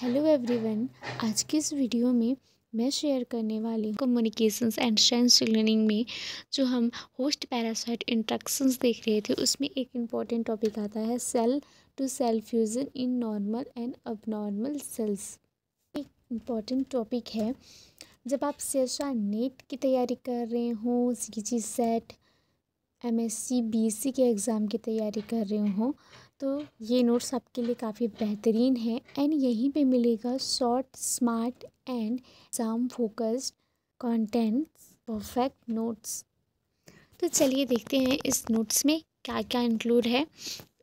Hello everyone. आज की इस वीडियो में मैं शेयर करने वाली हूँ कम्युनिकेशंस एंड साइंस लर्निंग में जो हम होस्ट पैरासाइट इंटरेक्शंस देख रहे थे, उसमें एक इम्पॉर्टेंट टॉपिक आता है cell to cell fusion in normal and abnormal cells. एक इम्पॉर्टेंट टॉपिक है। जब आप सेशा नेट की तैयारी कर रहे हो, CG सेट, MSc BSc के एग्ज़ाम की तैयारी कर रहे हो, तो ये नोट्स आपके लिए काफ़ी बेहतरीन है एंड यहीं पे मिलेगा short, smart and exam focused contents, perfect notes. तो चलिए देखते हैं इस नोट्स में क्या क्या इंक्लूड है।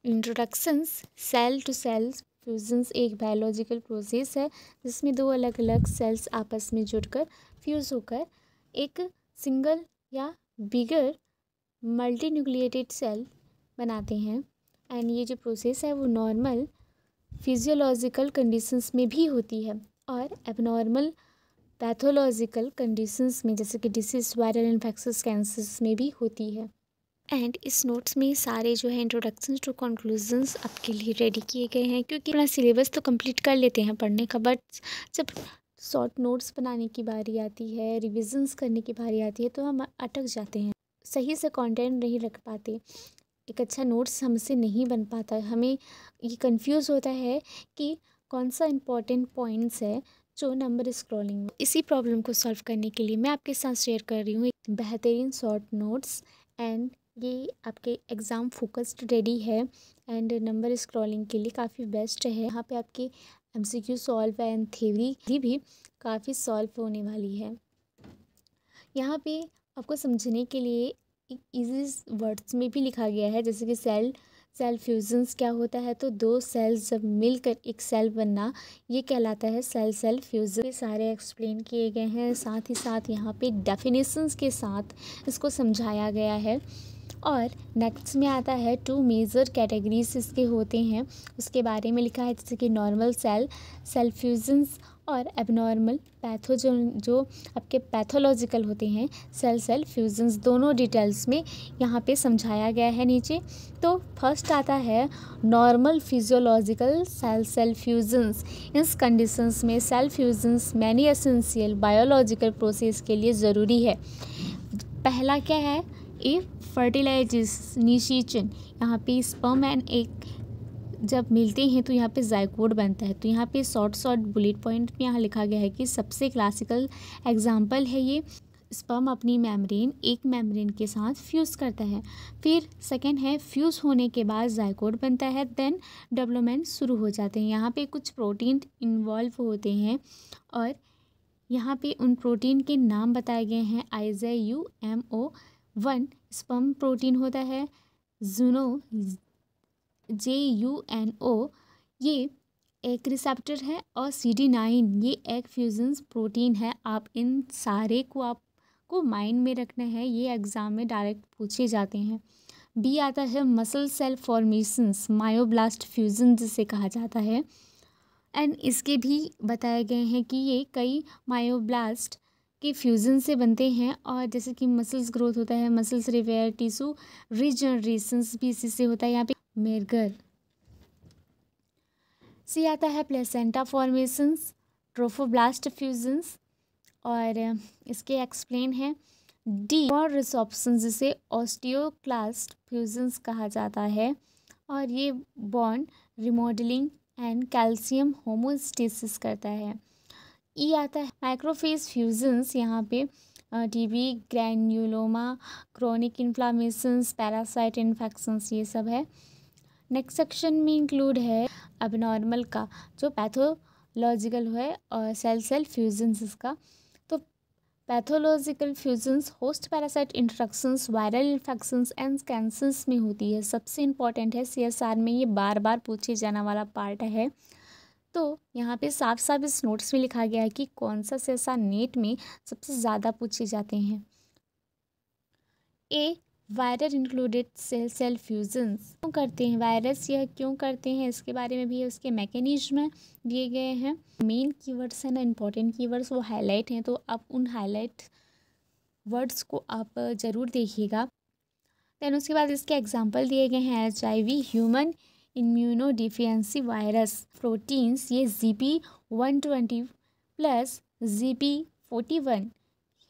Introductions. Cell to cell fusions एक बायोलॉजिकल प्रोसेस है जिसमें दो अलग अलग सेल्स आपस में जुड़कर फ्यूज़ होकर एक सिंगल या बिगर मल्टी न्यूक्लिएटेड सेल बनाते हैं। एंड ये जो प्रोसेस है वो नॉर्मल फिजियोलॉजिकल कंडीशंस में भी होती है और एबनॉर्मल पैथोलॉजिकल कंडीशंस में, जैसे कि डिसीज, वायरल इन्फेक्शंस, कैंसर्स में भी होती है। एंड इस नोट्स में सारे जो है इंट्रोडक्शंस टू कंक्लूजन्स आपके लिए रेडी किए गए हैं, क्योंकि अपना सिलेबस तो कंप्लीट कर लेते हैं पढ़ने का, बट जब शॉर्ट नोट्स बनाने की बारी आती है, रिविजन्स करने की बारी आती है, तो हम अटक जाते हैं, सही से कंटेंट नहीं रख पाते, एक अच्छा नोट्स हमसे नहीं बन पाता। हमें ये कंफ्यूज होता है कि कौन सा इम्पोर्टेंट पॉइंट्स है जो नंबर स्क्रॉलिंग में। इसी प्रॉब्लम को सॉल्व करने के लिए मैं आपके साथ शेयर कर रही हूँ एक बेहतरीन शॉर्ट नोट्स। एंड ये आपके एग्ज़ाम फोकस्ड रेडी है एंड नंबर स्क्रॉलिंग के लिए काफ़ी बेस्ट है। यहाँ पे आपकी MCQ सॉल्व एंड थ्योरी भी काफ़ी सॉल्व होने वाली है। यहाँ पे आपको समझने के लिए एक इजी वर्ड्स में भी लिखा गया है, जैसे कि सेल फ्यूजन्स क्या होता है। तो दो सेल्स जब मिलकर एक सेल बनना, ये कहलाता है सेल फ्यूजन। ये सारे एक्सप्लेन किए गए हैं, साथ ही साथ यहाँ पे डेफिनेशंस के साथ इसको समझाया गया है। और नेक्स्ट में आता है टू मेजर कैटेगरीज इसके होते हैं, उसके बारे में लिखा है, जैसे कि नॉर्मल सेल फ्यूजन्स और एबनॉर्मल पैथोजन जो आपके पैथोलॉजिकल होते हैं सेल फ्यूजन्स, दोनों डिटेल्स में यहाँ पे समझाया गया है नीचे। तो फर्स्ट आता है नॉर्मल फिजियोलॉजिकल सेल फ्यूजन्स। इस कंडीशंस में cell fusions many essential biological process के लिए ज़रूरी है। पहला क्या है, ए फर्टिलाइजेशन। यहाँ पे स्पर्म एंड एग जब मिलते हैं तो यहाँ पे जाइगोट बनता है। तो यहाँ पे शॉर्ट बुलेट पॉइंट में यहाँ लिखा गया है कि सबसे क्लासिकल एग्जांपल है ये, स्पर्म अपनी एक मेम्ब्रेन के साथ फ्यूज़ करता है। फिर सेकंड है फ्यूज़ होने के बाद जाइगोट बनता है, देन डेवलपमेंट शुरू हो जाते हैं। यहाँ पे कुछ प्रोटीन इन्वॉल्व होते हैं और यहाँ पे उन प्रोटीन के नाम बताए गए हैं। IUMO1 स्पर्म प्रोटीन होता है, JUNO ये एक रिसेप्टर है, और CD9 ये एक फ्यूजन्स प्रोटीन है। आप इन सारे को आपको माइंड में रखना है, ये एग्ज़ाम में डायरेक्ट पूछे जाते हैं। B आता है muscle cell formations, myoblast fusion जिसे कहा जाता है। एंड इसके भी बताए गए हैं कि ये कई मायोब्लास्ट के फ्यूज़न से बनते हैं, और जैसे कि मसल्स ग्रोथ होता है, मसल्स रिपेयर, टिश्यू रीजनरेशंस भी इसी से होता है। यहाँ पे मेरगर। सी आता है प्लेसेंटा फॉर्मेशंस, ट्रोफोब्लास्ट फ्यूजन्स, और इसके एक्सप्लेन है। डी और रिसॉप्शन जिसे ऑस्टियोक्लास्ट फ्यूजन्स कहा जाता है, और ये bond remodelling and calcium homeostasis करता है। ई आता है माइक्रोफेज फ्यूजन्स, यहाँ पे TB, granuloma, chronic inflammations, parasite infections, ये सब है। नेक्स्ट सेक्शन में इंक्लूड है अबनॉर्मल का जो पैथोलॉजिकल है, और सेल फ्यूजन्स इसका। तो pathological fusions host parasite interactions, viral infections and cancers में होती है। सबसे इम्पॉर्टेंट है CSR में, ये बार बार पूछे जाने वाला पार्ट है। तो यहाँ पे साफ साफ इस नोट्स में लिखा गया है कि कौन सा CSR नेट में सबसे ज़्यादा पूछे जाते हैं। ए वायरल इंक्लूडेड सेल फ्यूजन्स क्यों करते हैं, वायरस यह क्यों करते हैं, इसके बारे में भी उसके मैकेनिज्म दिए गए हैं। मेन कीवर्ड्स है ना, इंपॉर्टेंट कीवर्ड्स वो हाईलाइट हैं, तो आप उन हाईलाइट वर्ड्स को आप ज़रूर देखिएगा। दैन उसके बाद इसके एग्जांपल दिए गए हैं। HIV human immunodeficiency virus proteins, ये ZP120 प्लस ZP41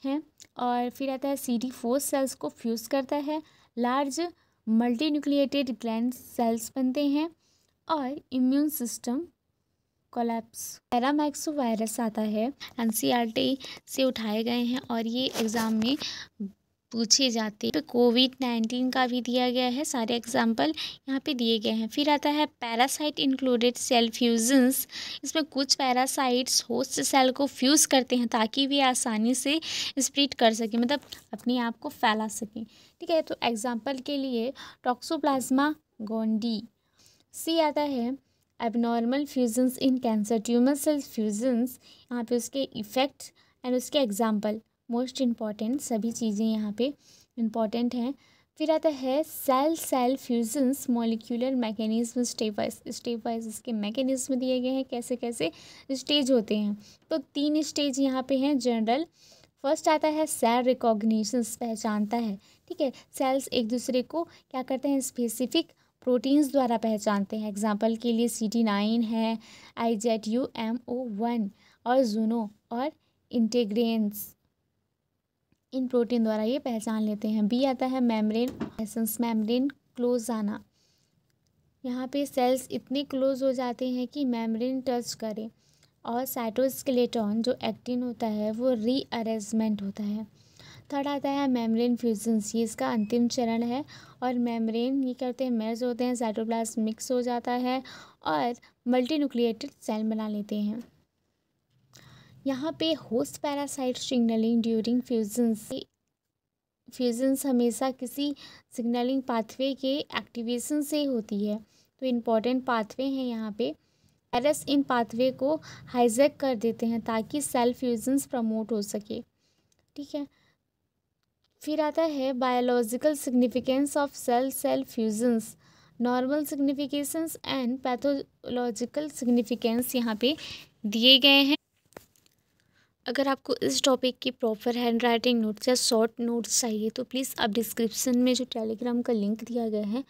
है। और फिर आता है CD4 सेल्स को फ्यूज़ करता है, लार्ज मल्टीन्यूक्लिएटेड ग्लैंड सेल्स बनते हैं और immune system collapse. Paramyxo virus आता है, NCERT से उठाए गए हैं और ये एग्ज़ाम में पूछे जाते हैं। कोविड-19 का भी दिया गया है, सारे एग्जाम्पल यहाँ पे दिए गए हैं। फिर आता है पैरासाइट इंक्लूडेड सेल फ्यूजन्स, इसमें कुछ पैरासाइट्स होस्ट सेल को फ्यूज़ करते हैं ताकि वे आसानी से स्प्लिट कर सकें, मतलब अपने आप को फैला सकें। ठीक है, तो एग्जाम्पल के लिए टॉक्सोप्लाज्मा गोंडी। सी आता है abnormal fusions in cancer, tumour cell fusions, यहाँ पे उसके इफ़ेक्ट एंड उसके एग्जाम्पल मोस्ट इम्पॉर्टेंट, सभी चीज़ें यहाँ पे इम्पॉर्टेंट हैं। फिर आता है cell cell fusions, molecular mechanism stepwise इसके मैकेनिज्म दिए गए हैं, कैसे कैसे स्टेज होते हैं। तो 3 स्टेज यहाँ पे हैं जनरल। फर्स्ट आता है सेल रिकॉग्निशन, पहचानता है। ठीक है, सेल्स एक दूसरे को क्या करते हैं, स्पेसिफिक प्रोटीन्स द्वारा पहचानते हैं। एग्जाम्पल के लिए CD9 है, IZUMO1 और जुनो और इंटेग्रेंस, इन प्रोटीन द्वारा ये पहचान लेते हैं। बी आता है मेम्ब्रेन एसेंस, मेम्ब्रेन क्लोज आना, यहाँ पे सेल्स इतने क्लोज हो जाते हैं कि मेम्ब्रेन टच करे। और साइटोस्केलेटन जो एक्टिन होता है वो रीअरेंजमेंट होता है। थर्ड आता है मेम्ब्रेन फ्यूजन्स, ये इसका अंतिम चरण है। और मेम्ब्रेन ये करते हैं मर्ज होते हैं, साइटोप्लाज्म मिक्स हो जाता है और मल्टीन्यूक्लिएटेड सेल बना लेते हैं। यहाँ पे host parasite signalling during fusions हमेशा किसी सिग्नलिंग पाथवे के एक्टिवेशन से होती है। तो इम्पॉर्टेंट पाथवे हैं यहाँ पे। वायरस इन पाथवे को हाईजैक कर देते हैं ताकि सेल फ्यूजन्स प्रमोट हो सके। ठीक है, फिर आता है biological significance of cell cell fusions, normal significations and pathological significance यहाँ पे दिए गए हैं। अगर आपको इस टॉपिक की प्रॉपर हैंड राइटिंग नोट्स या शॉर्ट नोट्स चाहिए तो प्लीज़ आप डिस्क्रिप्शन में जो टेलीग्राम का लिंक दिया गया है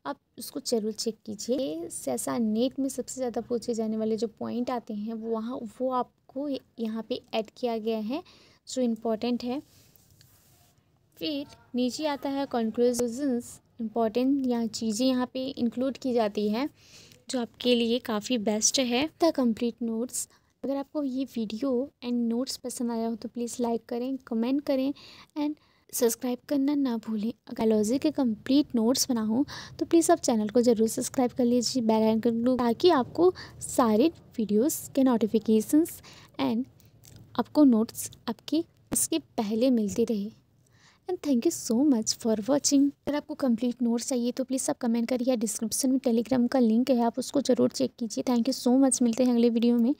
आप उसको ज़रूर चेक कीजिए। जैसा नेट में सबसे ज़्यादा पूछे जाने वाले जो पॉइंट आते हैं वो आपको यहाँ पे ऐड किया गया है जो इम्पोर्टेंट है। फिर नीचे आता है कंक्लूजन्स, इम्पॉर्टेंट यहाँ चीज़ें यहाँ पे इंक्लूड की जाती है जो आपके लिए काफ़ी बेस्ट है। द कंप्लीट नोट्स, अगर आपको ये वीडियो एंड नोट्स पसंद आया हो तो प्लीज़ लाइक करें, कमेंट करें एंड सब्सक्राइब करना ना भूलें। अगर बायोलॉजी के कंप्लीट नोट्स बना हो तो प्लीज़ आप चैनल को ज़रूर सब्सक्राइब कर लीजिए, बेल आइकन, ताकि आपको सारे वीडियोस के नोटिफिकेशंस एंड आपको नोट्स आपके उसके पहले मिलते रहे। And thank you so much for watching. अगर आपको कंप्लीट नोट्स चाहिए तो प्लीज़ आप कमेंट करिए, डिस्क्रिप्शन में टेलीग्राम का लिंक है, आप उसको ज़रूर चेक कीजिए। थैंक यू सो मच, मिलते हैं अगले वीडियो में।